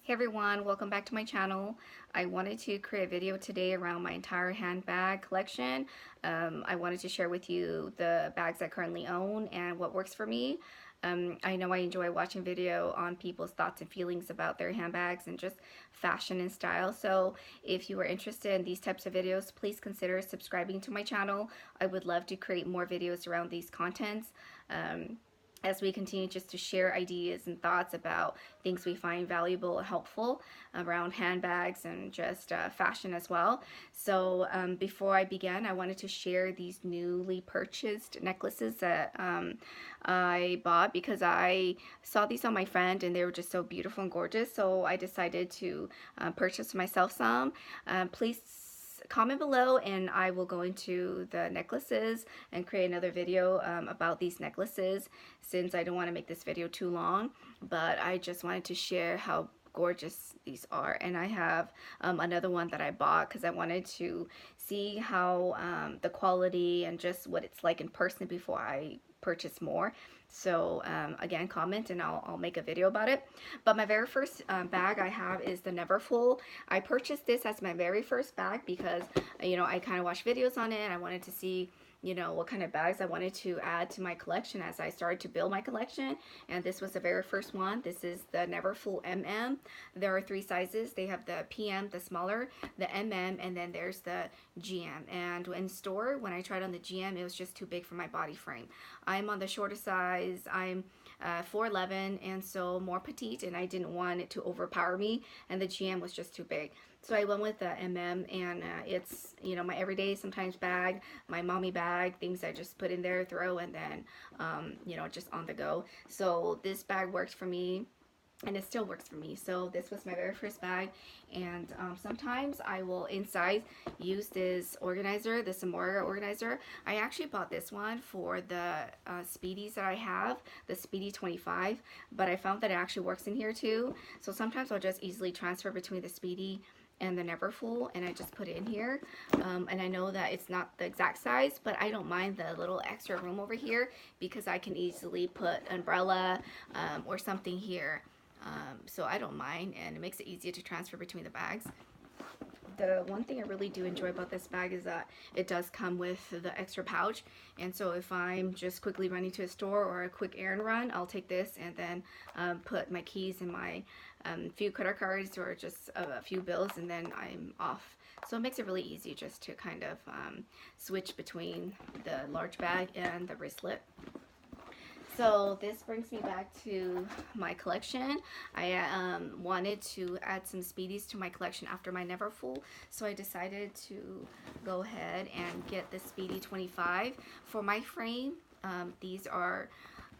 Hey everyone, welcome back to my channel. I wanted to create a video today around my entire handbag collection. I wanted to share with you the bags I currently own and what works for me. I know I enjoy watching video on people's thoughts and feelings about their handbags and just fashion and style. So if you are interested in these types of videos, please consider subscribing to my channel. I would love to create more videos around these contents. As we continue just to share ideas and thoughts about things we find valuable and helpful around handbags and just fashion as well. So before I begin, I wanted to share these newly purchased necklaces that I bought because I saw these on my friend and they were just so beautiful and gorgeous. So I decided to purchase myself some. Please comment below and I will go into the necklaces and create another video about these necklaces, since I don't want to make this video too long, but I just wanted to share how gorgeous these are. And I have another one that I bought because I wanted to see how the quality and just what it's like in person before I purchase more. So again, comment and I'll make a video about it. But my very first bag I have is the Neverfull. I purchased this as my very first bag because, you know, I kind of watched videos on it and I wanted to see, you know, what kind of bags I wanted to add to my collection as I started to build my collection. And this was the very first one. This is the Neverfull MM. There are 3 sizes. They have the PM, the smaller, the MM, and then there's the GM. And in store, when I tried on the GM, it was just too big for my body frame. I'm on the shorter size. I'm 4'11", and so more petite, and I didn't want it to overpower me, and the GM was just too big. So I went with the MM, and it's, you know, my everyday sometimes bag, my mommy bag, things I just put in there, throw, and then, you know, just on the go. So this bag works for me, and it still works for me. So this was my very first bag, and sometimes I will inside use this organizer, this Amora organizer. I actually bought this one for the Speedies that I have, the Speedy 25, but I found that it actually works in here too. So sometimes I'll just easily transfer between the Speedy and the Neverfull, and I just put it in here. And I know that it's not the exact size, but I don't mind the little extra room over here because I can easily put umbrella or something here. So I don't mind, and it makes it easier to transfer between the bags. The one thing I really do enjoy about this bag is that it does come with the extra pouch, and so if I'm just quickly running to a store or a quick errand run, I'll take this and then put my keys and my few credit cards or just a few bills, and then I'm off. So it makes it really easy just to kind of switch between the large bag and the wristlet. So this brings me back to my collection. I wanted to add some Speedies to my collection after my Neverfull, so I decided to go ahead and get the Speedy 25. For my frame, these are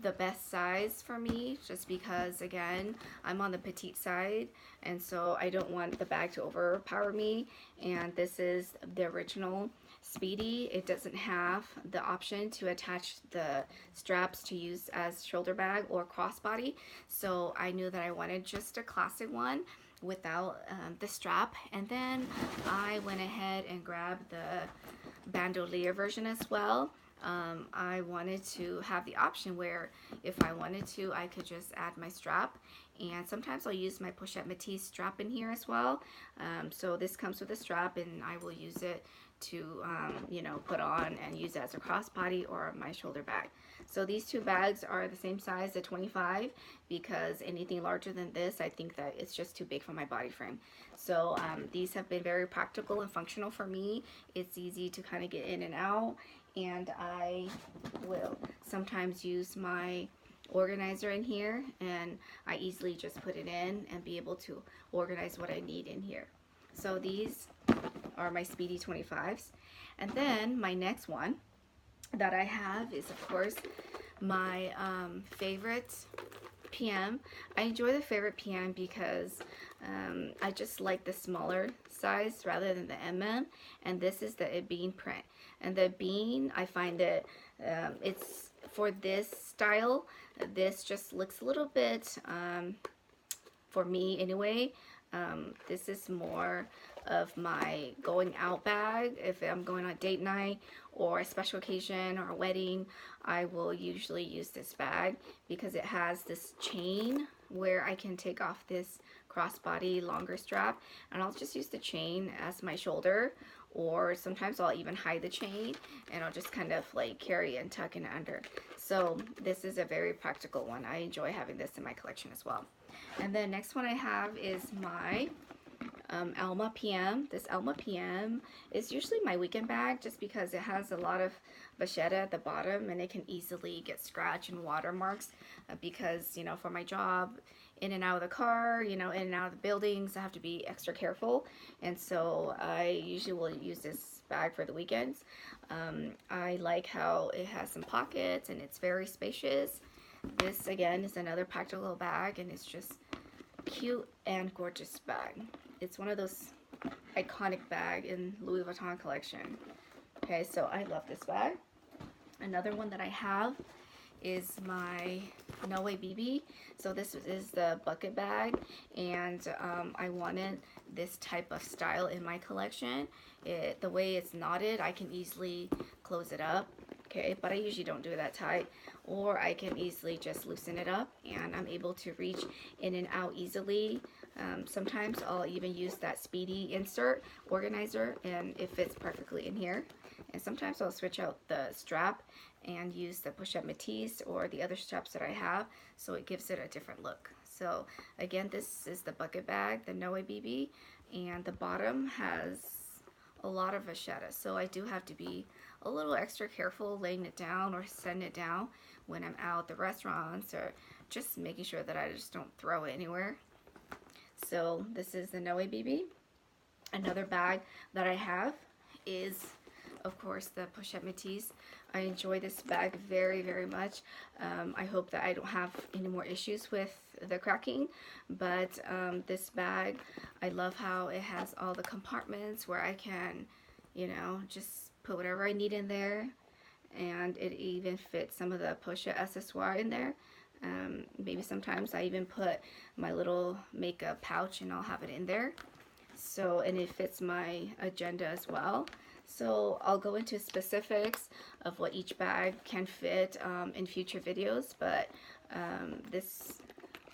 the best size for me, just because, again, I'm on the petite side, and so I don't want the bag to overpower me. And this is the original Speedy. It doesn't have the option to attach the straps to use as shoulder bag or crossbody, so I knew that I wanted just a classic one without the strap. And then I went ahead and grabbed the bandolier version as well. I wanted to have the option where if I wanted to, I could just add my strap, and sometimes I'll use my Pochette Matisse strap in here as well. So this comes with a strap, and I will use it to you know, put on and use it as a crossbody or my shoulder bag. So these 2 bags are the same size, the 25, because anything larger than this, I think that it's just too big for my body frame. So these have been very practical and functional for me. It's easy to kind of get in and out, and I will sometimes use my organizer in here, and I easily just put it in and be able to organize what I need in here. So these are my Speedy 25s. And then my next one that I have is, of course, my favorite PM. I enjoy the favorite PM because I just like the smaller size rather than the MM, and this is the Avene print. And the Avene, I find that it's for this style, this just looks a little bit, for me anyway, this is more of my going out bag. If I'm going on a date night or a special occasion or a wedding, I will usually use this bag because it has this chain where I can take off this crossbody longer strap, and I'll just use the chain as my shoulder, or sometimes I'll even hide the chain and I'll just kind of like carry and tuck it under. So this is a very practical one. I enjoy having this in my collection as well. And the next one I have is my Alma PM. This Alma PM is usually my weekend bag just because it has a lot of Pochette at the bottom and it can easily get scratch and watermarks because, you know, for my job, in and out of the car, you know, in and out of the buildings, I have to be extra careful, and so I usually will use this bag for the weekends. I like how it has some pockets and it's very spacious. This again is another practical bag, and it's just cute and gorgeous bag. It's one of those iconic bag in Louis Vuitton collection. Okay, so I love this bag. Another one that I have is my Noabb BB. So this is the bucket bag, and I wanted this type of style in my collection. The way it's knotted, I can easily close it up, okay, but I usually don't do it that tight, or I can easily just loosen it up and I'm able to reach in and out easily. Sometimes I'll even use that Speedy insert organizer and it fits perfectly in here. And sometimes I'll switch out the strap and use the Pochette Matisse or the other straps that I have, so it gives it a different look. So again, this is the bucket bag, the Noabb BB, and the bottom has a lot of vachetta, so I do have to be a little extra careful laying it down or setting it down when I'm out at the restaurants, or just making sure that I just don't throw it anywhere. So this is the Noabb BB. Another bag that I have is, of course, the Pochette Métis. I enjoy this bag very, very much. I hope that I don't have any more issues with the cracking, but this bag, I love how it has all the compartments where I can, you know, just put whatever I need in there, and it even fits some of the Pochette accessoire in there. Maybe sometimes I even put my little makeup pouch and I'll have it in there. So, and it fits my agenda as well. So I'll go into specifics of what each bag can fit in future videos, but this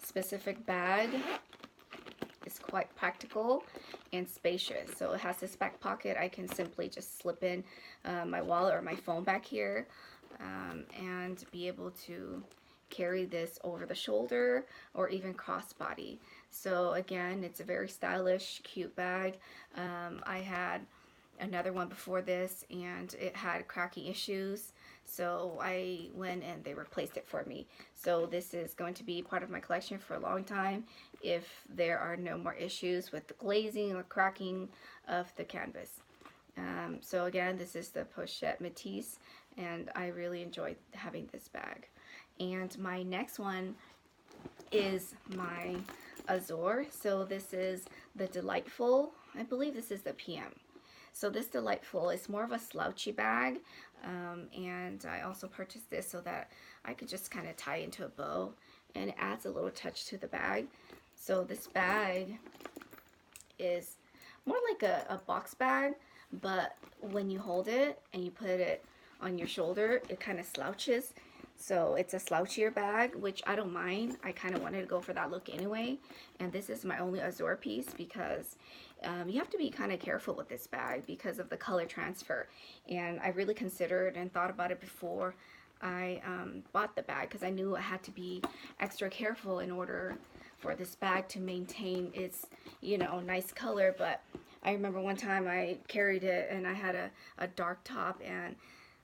specific bag is quite practical and spacious. So it has this back pocket. I can simply just slip in my wallet or my phone back here and be able to carry this over the shoulder or even crossbody. So again, it's a very stylish, cute bag. I had another one before this and it had cracking issues, so I went and they replaced it for me. So this is going to be part of my collection for a long time if there are no more issues with the glazing or cracking of the canvas. So again, this is the Pochette Métis, and I really enjoyed having this bag. And my next one is my Azure. So this is the Delightful. I believe this is the PM. So this Delightful is more of a slouchy bag, and I also purchased this so that I could just kind of tie into a bow, and it adds a little touch to the bag. So this bag is more like a box bag, but when you hold it and you put it on your shoulder, it kind of slouches. So it's a slouchier bag, which I don't mind. I kind of wanted to go for that look anyway. And this is my only Azure piece because you have to be kind of careful with this bag because of the color transfer. And I really considered and thought about it before I bought the bag, because I knew I had to be extra careful in order for this bag to maintain its, you know, nice color. But I remember one time I carried it and I had a dark top, and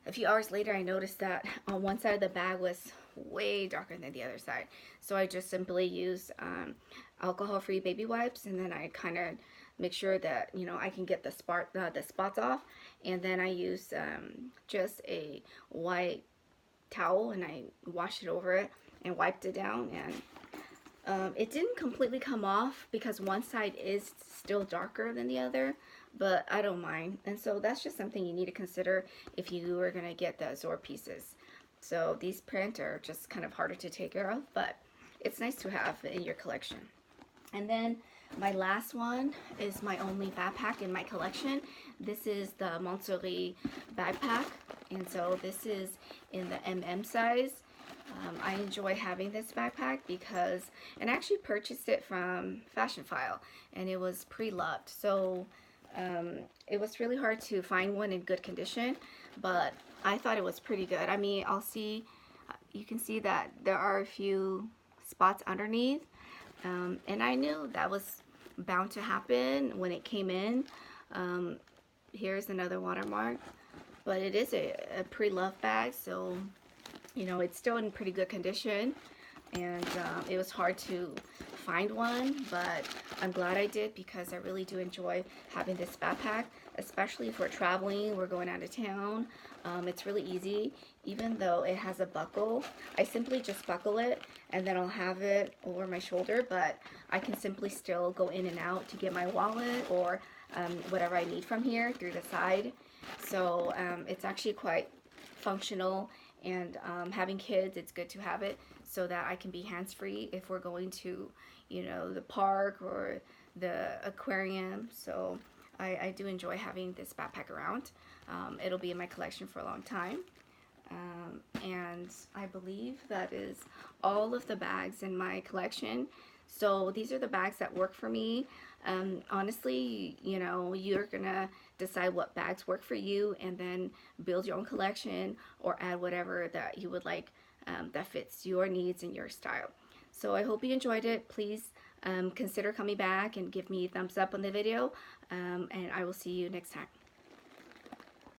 a few hours later I noticed that on one side of the bag was way darker than the other side. So I just simply used alcohol-free baby wipes, and then I kind of make sure that, you know, I can get the spots off. And then I used just a white towel and I washed it over it and wiped it down, and it didn't completely come off because one side is still darker than the other, but I don't mind. And so that's just something you need to consider if you are going to get the Azure pieces. So these print are just kind of harder to take care of, but it's nice to have in your collection. And then my last one is my only backpack in my collection. This is the Montsouris backpack, and so this is in the MM size. I enjoy having this backpack because, and I actually purchased it from Fashion File, and it was pre-loved. So it was really hard to find one in good condition, but I thought it was pretty good. I mean, you can see that there are a few spots underneath, and I knew that was bound to happen when it came in. Here's another watermark, but it is a pre-loved bag, so you know, it's still in pretty good condition, and it was hard to find one, but I'm glad I did because I really do enjoy having this backpack, especially if we're traveling, we're going out of town. It's really easy. Even though it has a buckle, I simply just buckle it and then I'll have it over my shoulder, but I can simply still go in and out to get my wallet or whatever I need from here through the side. So it's actually quite functional, and having kids, it's good to have it so that I can be hands-free if we're going to, you know, the park or the aquarium. So I do enjoy having this backpack around. It'll be in my collection for a long time. And I believe that is all of the bags in my collection. So these are the bags that work for me. Honestly, you know, you're gonna decide what bags work for you and then build your own collection or add whatever that you would like that fits your needs and your style. So I hope you enjoyed it. Please consider coming back and give me a thumbs up on the video, and I will see you next time.